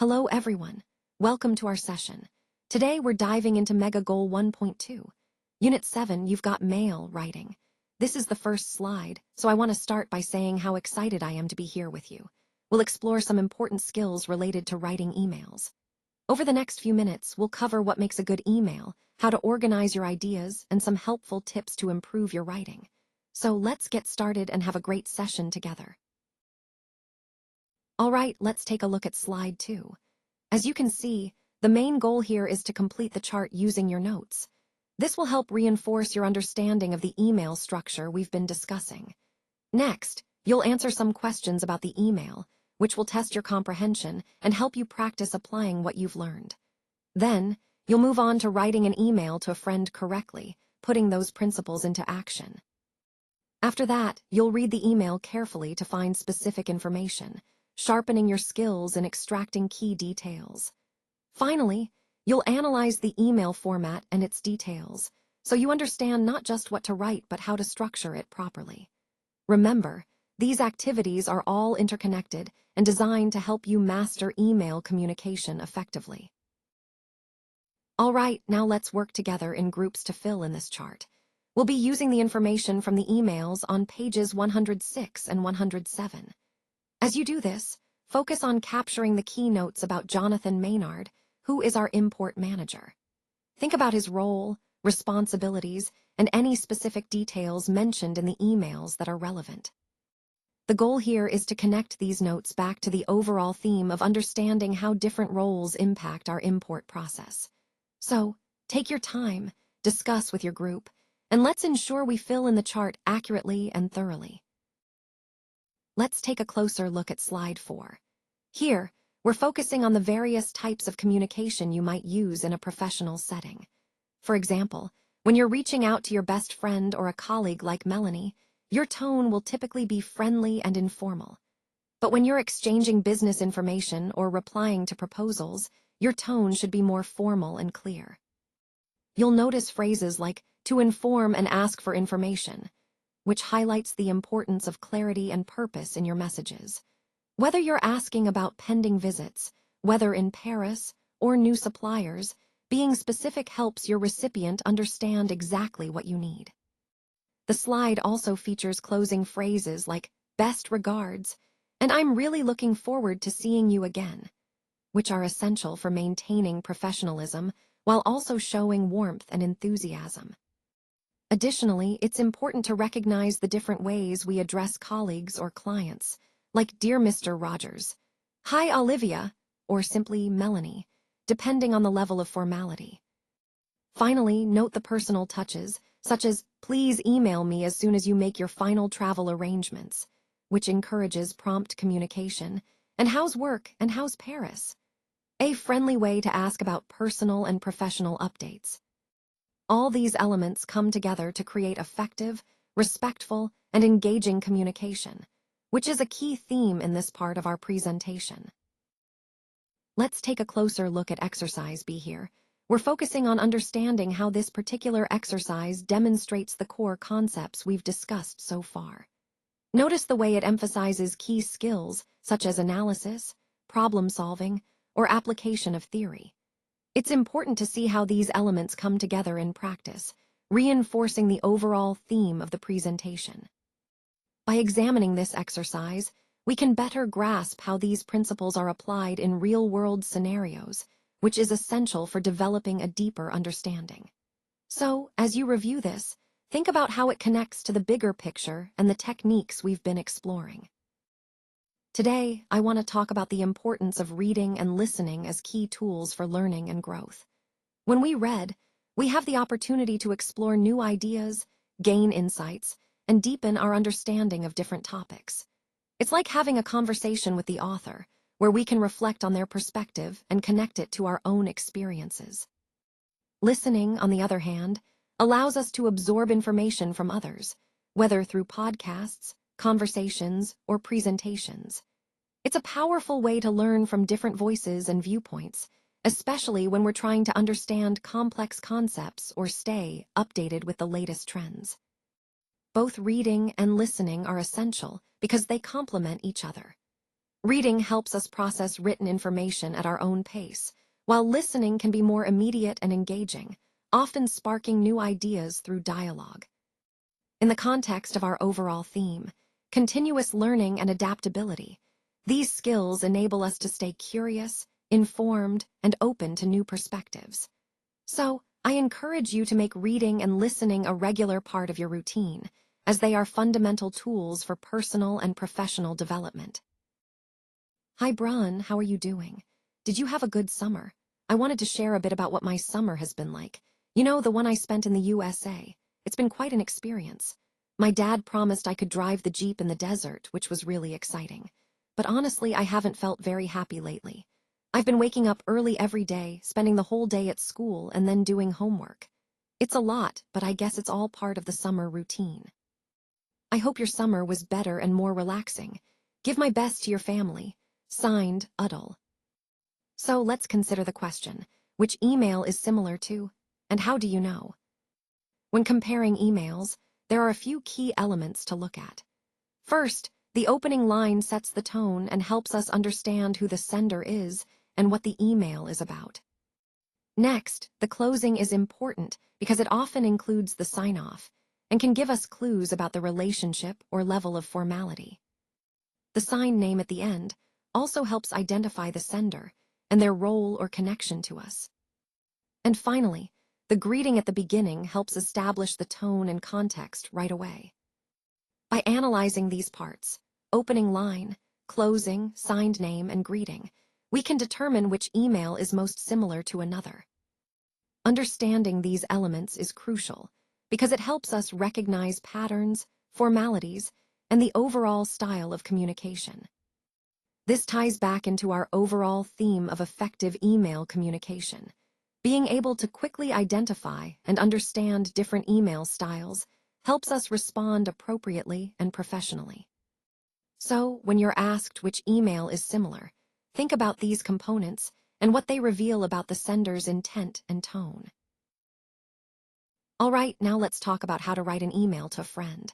Hello everyone. Welcome to our session. Today we're diving into Mega Goal 1.2. Unit 7, you've got mail writing. This is the first slide, so I want to start by saying how excited I am to be here with you. We'll explore some important skills related to writing emails. Over the next few minutes, we'll cover what makes a good email, how to organize your ideas, and some helpful tips to improve your writing. So let's get started and have a great session together. All right, let's take a look at slide 2. As you can see, the main goal here is to complete the chart using your notes. This will help reinforce your understanding of the email structure we've been discussing. Next, you'll answer some questions about the email, which will test your comprehension and help you practice applying what you've learned. Then, you'll move on to writing an email to a friend correctly, putting those principles into action. After that, you'll read the email carefully to find specific information, sharpening your skills in extracting key details. Finally, you'll analyze the email format and its details, so you understand not just what to write but how to structure it properly. Remember, these activities are all interconnected and designed to help you master email communication effectively. All right, now let's work together in groups to fill in this chart. We'll be using the information from the emails on pages 106 and 107. As you do this, focus on capturing the key notes about Jonathan Maynard, who is our import manager. Think about his role, responsibilities, and any specific details mentioned in the emails that are relevant. The goal here is to connect these notes back to the overall theme of understanding how different roles impact our import process. So, take your time, discuss with your group, and let's ensure we fill in the chart accurately and thoroughly. Let's take a closer look at slide 4. Here, we're focusing on the various types of communication you might use in a professional setting. For example, when you're reaching out to your best friend or a colleague like Melanie, your tone will typically be friendly and informal. But when you're exchanging business information or replying to proposals, your tone should be more formal and clear. You'll notice phrases like to inform and ask for information, which highlights the importance of clarity and purpose in your messages. Whether you're asking about pending visits, whether in Paris, or new suppliers, being specific helps your recipient understand exactly what you need. The slide also features closing phrases like best regards and I'm really looking forward to seeing you again, which are essential for maintaining professionalism while also showing warmth and enthusiasm. Additionally, it's important to recognize the different ways we address colleagues or clients, like Dear Mr. Rogers, Hi Olivia, or simply Melanie, depending on the level of formality. Finally, note the personal touches, such as please email me as soon as you make your final travel arrangements, which encourages prompt communication, and how's work and how's Paris? A friendly way to ask about personal and professional updates. All these elements come together to create effective, respectful, and engaging communication, which is a key theme in this part of our presentation. Let's take a closer look at exercise B here. We're focusing on understanding how this particular exercise demonstrates the core concepts we've discussed so far. Notice the way it emphasizes key skills such as analysis, problem solving, or application of theory. It's important to see how these elements come together in practice, reinforcing the overall theme of the presentation. By examining this exercise, we can better grasp how these principles are applied in real-world scenarios, which is essential for developing a deeper understanding. So, as you review this, think about how it connects to the bigger picture and the techniques we've been exploring. Today, I want to talk about the importance of reading and listening as key tools for learning and growth. When we read, we have the opportunity to explore new ideas, gain insights, and deepen our understanding of different topics. It's like having a conversation with the author, where we can reflect on their perspective and connect it to our own experiences. Listening, on the other hand, allows us to absorb information from others, whether through podcasts, conversations, or presentations. It's a powerful way to learn from different voices and viewpoints, especially when we're trying to understand complex concepts or stay updated with the latest trends. Both reading and listening are essential because they complement each other. Reading helps us process written information at our own pace, while listening can be more immediate and engaging, often sparking new ideas through dialogue. In the context of our overall theme, continuous learning and adaptability, these skills enable us to stay curious, informed, and open to new perspectives. So, I encourage you to make reading and listening a regular part of your routine, as they are fundamental tools for personal and professional development. Hi, Brun, how are you doing? Did you have a good summer? I wanted to share a bit about what my summer has been like. You know, the one I spent in the USA. It's been quite an experience. My dad promised I could drive the Jeep in the desert, which was really exciting. But honestly, I haven't felt very happy lately. I've been waking up early every day, spending the whole day at school, and then doing homework. It's a lot, but I guess it's all part of the summer routine. I hope your summer was better and more relaxing. Give my best to your family. Signed, Uddle. So let's consider the question, which email is similar to, and how do you know? When comparing emails, there are a few key elements to look at. First, the opening line sets the tone and helps us understand who the sender is and what the email is about. Next, the closing is important because it often includes the sign-off and can give us clues about the relationship or level of formality. The sign name at the end also helps identify the sender and their role or connection to us. And finally, the greeting at the beginning helps establish the tone and context right away. By analyzing these parts, opening line, closing, signed name, and greeting, we can determine which email is most similar to another. Understanding these elements is crucial because it helps us recognize patterns, formalities, and the overall style of communication. This ties back into our overall theme of effective email communication. Being able to quickly identify and understand different email styles helps us respond appropriately and professionally. So, when you're asked which email is similar, think about these components and what they reveal about the sender's intent and tone. All right, now let's talk about how to write an email to a friend.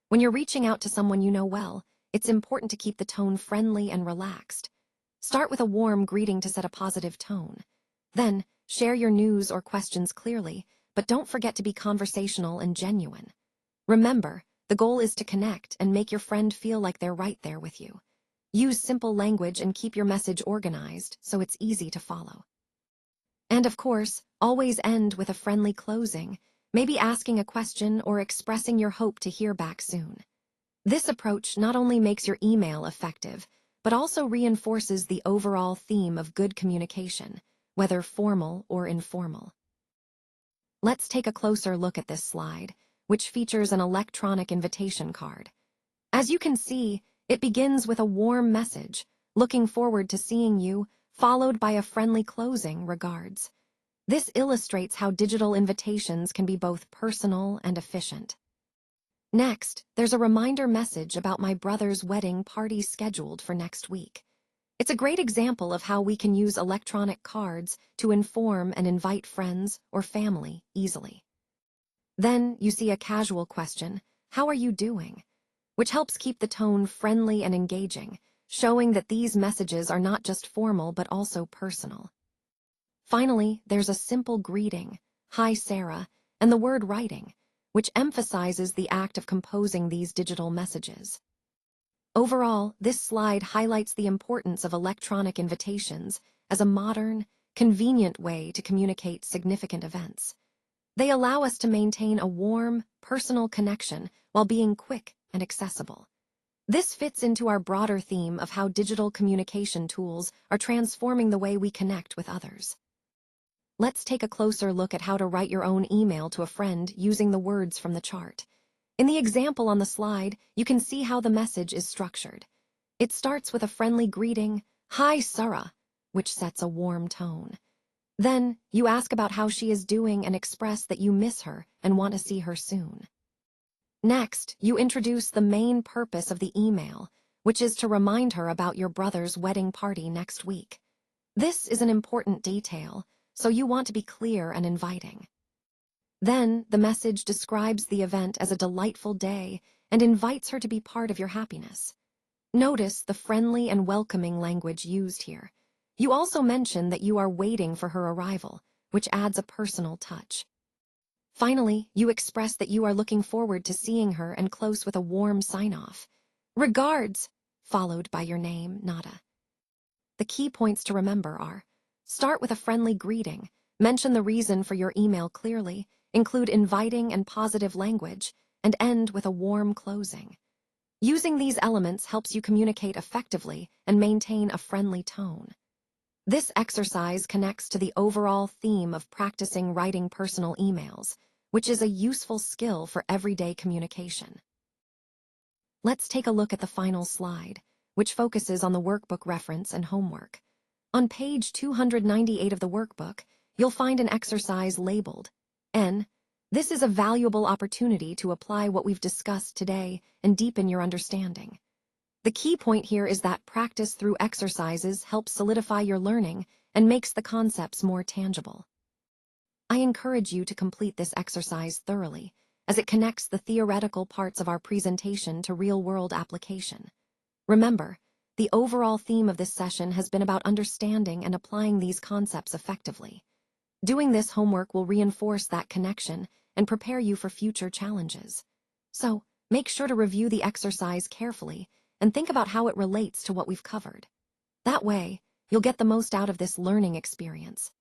When you're reaching out to someone you know well, it's important to keep the tone friendly and relaxed. Start with a warm greeting to set a positive tone. Then, share your news or questions clearly, but don't forget to be conversational and genuine. Remember, the goal is to connect and make your friend feel like they're right there with you. Use simple language and keep your message organized so it's easy to follow. And of course, always end with a friendly closing, maybe asking a question or expressing your hope to hear back soon. This approach not only makes your email effective, but also reinforces the overall theme of good communication, whether formal or informal. Let's take a closer look at this slide, which features an electronic invitation card. As you can see, it begins with a warm message, looking forward to seeing you, followed by a friendly closing, regards. This illustrates how digital invitations can be both personal and efficient. Next, there's a reminder message about my brother's wedding party scheduled for next week. It's a great example of how we can use electronic cards to inform and invite friends or family easily. Then you see a casual question, "How are you doing?" which helps keep the tone friendly and engaging, showing that these messages are not just formal but also personal. Finally, there's a simple greeting, "Hi, Sarah," and the word writing, which emphasizes the act of composing these digital messages. Overall, this slide highlights the importance of electronic invitations as a modern, convenient way to communicate significant events. They allow us to maintain a warm, personal connection while being quick and accessible. This fits into our broader theme of how digital communication tools are transforming the way we connect with others. Let's take a closer look at how to write your own email to a friend using the words from the chart. In the example on the slide, you can see how the message is structured. It starts with a friendly greeting, "Hi, Sarah," which sets a warm tone. Then, you ask about how she is doing and express that you miss her and want to see her soon. Next, you introduce the main purpose of the email, which is to remind her about your brother's wedding party next week. This is an important detail, so you want to be clear and inviting. Then, the message describes the event as a delightful day and invites her to be part of your happiness. Notice the friendly and welcoming language used here. You also mention that you are waiting for her arrival, which adds a personal touch. Finally, you express that you are looking forward to seeing her and close with a warm sign-off. Regards, followed by your name, Nada. The key points to remember are: start with a friendly greeting, mention the reason for your email clearly, include inviting and positive language, and end with a warm closing. Using these elements helps you communicate effectively and maintain a friendly tone. This exercise connects to the overall theme of practicing writing personal emails, which is a useful skill for everyday communication. Let's take a look at the final slide, which focuses on the workbook reference and homework. On page 298 of the workbook, you'll find an exercise labeled N. This is a valuable opportunity to apply what we've discussed today and deepen your understanding. The key point here is that practice through exercises helps solidify your learning and makes the concepts more tangible. I encourage you to complete this exercise thoroughly, as it connects the theoretical parts of our presentation to real-world application. Remember, the overall theme of this session has been about understanding and applying these concepts effectively. Doing this homework will reinforce that connection and prepare you for future challenges. So, make sure to review the exercise carefully and think about how it relates to what we've covered. That way, you'll get the most out of this learning experience.